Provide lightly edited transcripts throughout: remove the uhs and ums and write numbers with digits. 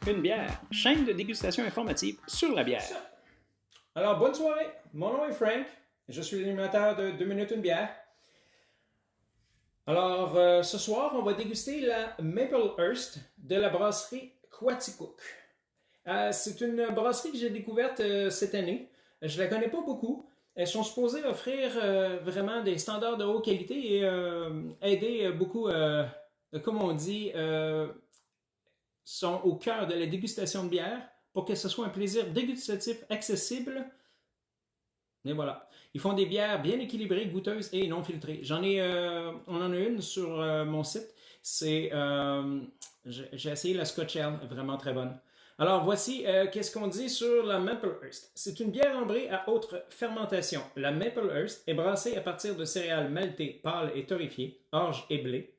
Une bière, chaîne de dégustation informative sur la bière. Alors, bonne soirée. Mon nom est Frank. Je suis l'animateur de 2 minutes une bière. Alors, ce soir, on va déguster la Maple Hearst de la brasserie Quaticook. C'est une brasserie que j'ai découverte cette année. Je la connais pas beaucoup. Elles sont supposées offrir vraiment des standards de haute qualité et aider beaucoup, comme on dit, sont au cœur de la dégustation de bière pour que ce soit un plaisir dégustatif accessible. Et voilà. Ils font des bières bien équilibrées, goûteuses et non filtrées. On en a une sur mon site. J'ai essayé la Scotch Ale, vraiment très bonne. Alors voici qu'est-ce qu'on dit sur la Maple Hearst. C'est une bière ambrée à haute fermentation. La Maple Hearst est brassée à partir de céréales maltées, pâles et torréfiées, orge et blé.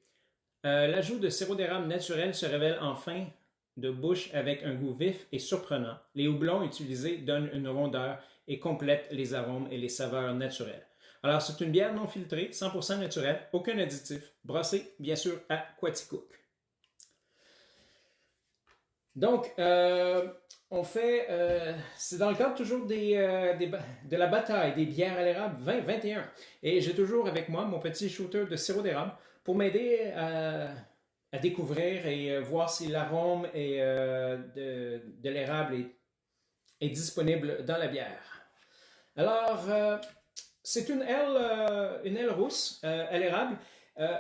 L'ajout de sirop d'érable naturel se révèle en fin de bouche avec un goût vif et surprenant. Les houblons utilisés donnent une rondeur et complètent les arômes et les saveurs naturelles. Alors, c'est une bière non filtrée, 100% naturelle, aucun additif, brassée, bien sûr, à Quaticook. Donc, c'est dans le cadre toujours de la bataille des bières à l'érable 2021. Et j'ai toujours avec moi mon petit shooter de sirop d'érable pour m'aider à découvrir et voir si l'arôme de l'érable est disponible dans la bière. Alors, c'est une aile rousse à l'érable.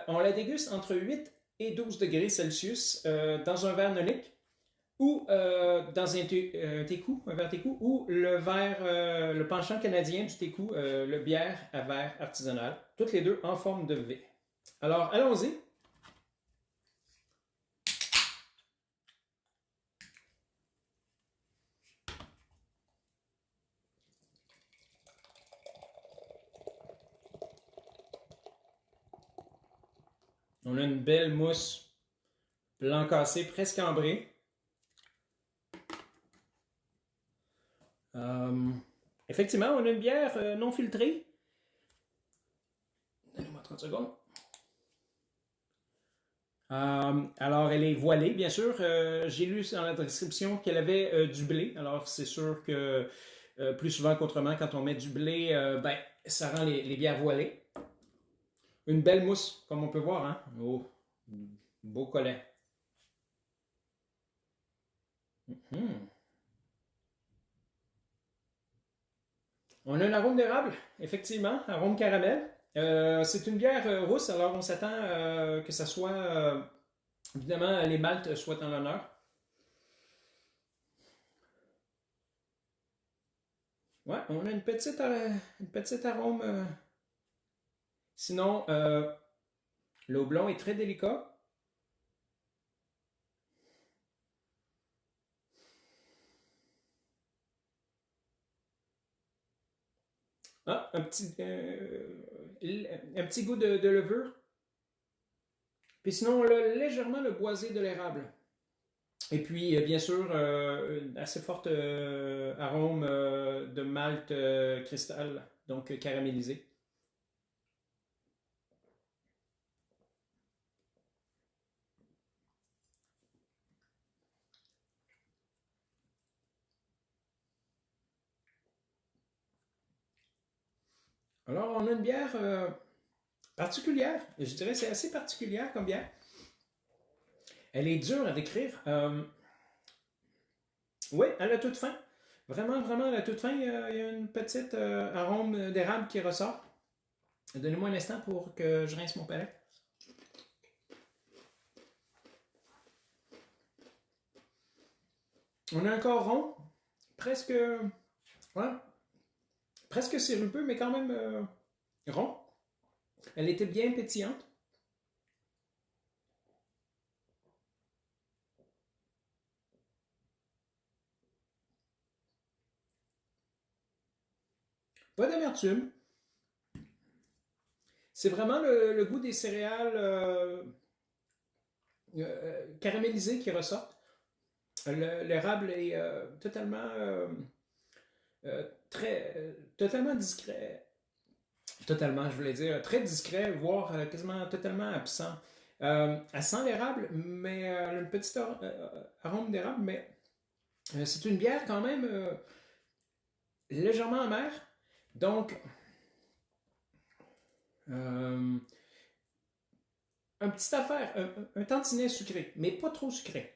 On la déguste entre 8 et 12 degrés Celsius dans un verre nonique ou dans un verre técou, ou le penchant canadien du técou, le bière à verre artisanal, toutes les deux en forme de V. Alors, allons-y. On a une belle mousse blanc cassé, presque ambrée. Effectivement, on a une bière non filtrée. Donnez-moi 30 secondes. Alors, elle est voilée, bien sûr. J'ai lu dans la description qu'elle avait du blé. Alors, c'est sûr que plus souvent qu'autrement, quand on met du blé, ça rend les bières voilées. Une belle mousse, comme on peut voir. Hein? Oh, beau collet. On a un arôme d'érable, effectivement, arôme caramel. C'est une bière rousse, alors on s'attend que ça soit, évidemment, les maltes soient en l'honneur. Ouais, on a une petite arôme. Sinon, le houblon est très délicat. Ah, un petit goût de levure. Puis sinon, on a légèrement le boisé de l'érable. Et puis, bien sûr, assez forte arôme de malt cristal, donc caramélisé. Alors, on a une bière particulière. Je dirais que c'est assez particulière comme bière. Elle est dure à décrire. Oui, à la toute fin. Vraiment, vraiment, à la toute fin, il y a une petite arôme d'érable qui ressort. Donnez-moi un instant pour que je rince mon palais. On a un corps rond, presque, ouais, presque sirupeux, mais quand même rond. Elle était bien pétillante. Pas d'amertume. C'est vraiment le goût des céréales caramélisées qui ressort. L'érable est totalement discret. Totalement, je voulais dire, très discret, voire quasiment totalement absent. Elle sent l'érable, mais elle a une petite arôme d'érable, mais C'est une bière quand même légèrement amère. Donc, un petit affaire, un tantinet sucré, mais pas trop sucré.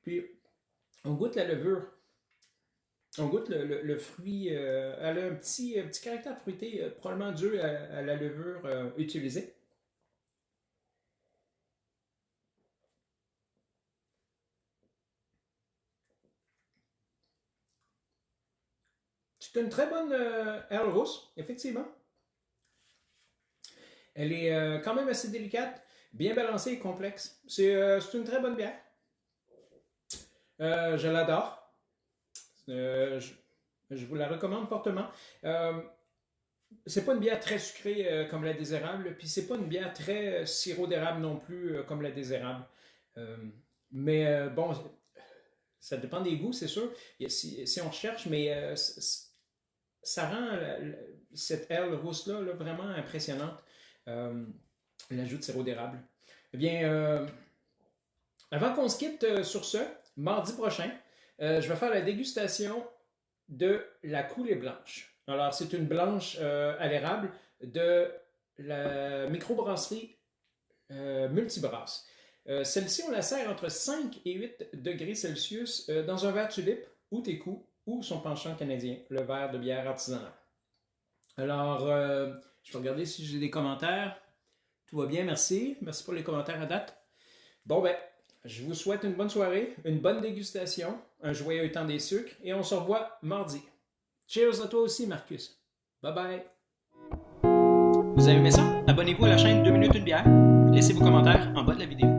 Puis, on goûte la levure. On goûte le fruit. Elle a un petit caractère fruité, probablement dû à la levure utilisée. C'est une très bonne Earl rousse, effectivement. Elle est quand même assez délicate, bien balancée et complexe. C'est une très bonne bière. Je l'adore. Je vous la recommande fortement. C'est pas une bière très sucrée comme la désérable, puis c'est pas une bière très sirop d'érable non plus comme la désérable. Euh, mais bon, ça dépend des goûts, c'est sûr. Si on cherche, mais ça rend cette aile rousse-là là, vraiment impressionnante. Euh, L'ajout de sirop d'érable. Eh bien, avant qu'on se quitte sur ce, mardi prochain, je vais faire la dégustation de la coulée blanche. Alors, c'est une blanche à l'érable de la microbrasserie Multibrasse. Celle-ci, on la sert entre 5 et 8 degrés Celsius dans un verre tulipe ou técou ou son penchant canadien, le verre de bière artisanale. Alors, je vais regarder si j'ai des commentaires. Tout va bien, merci. Merci pour les commentaires à date. Bon, ben, je vous souhaite une bonne soirée, une bonne dégustation, un joyeux temps des sucres et on se revoit mardi. Cheers à toi aussi, Marcus. Bye bye. Vous avez aimé ça? Abonnez-vous à la chaîne 2 minutes une bière. Laissez vos commentaires en bas de la vidéo.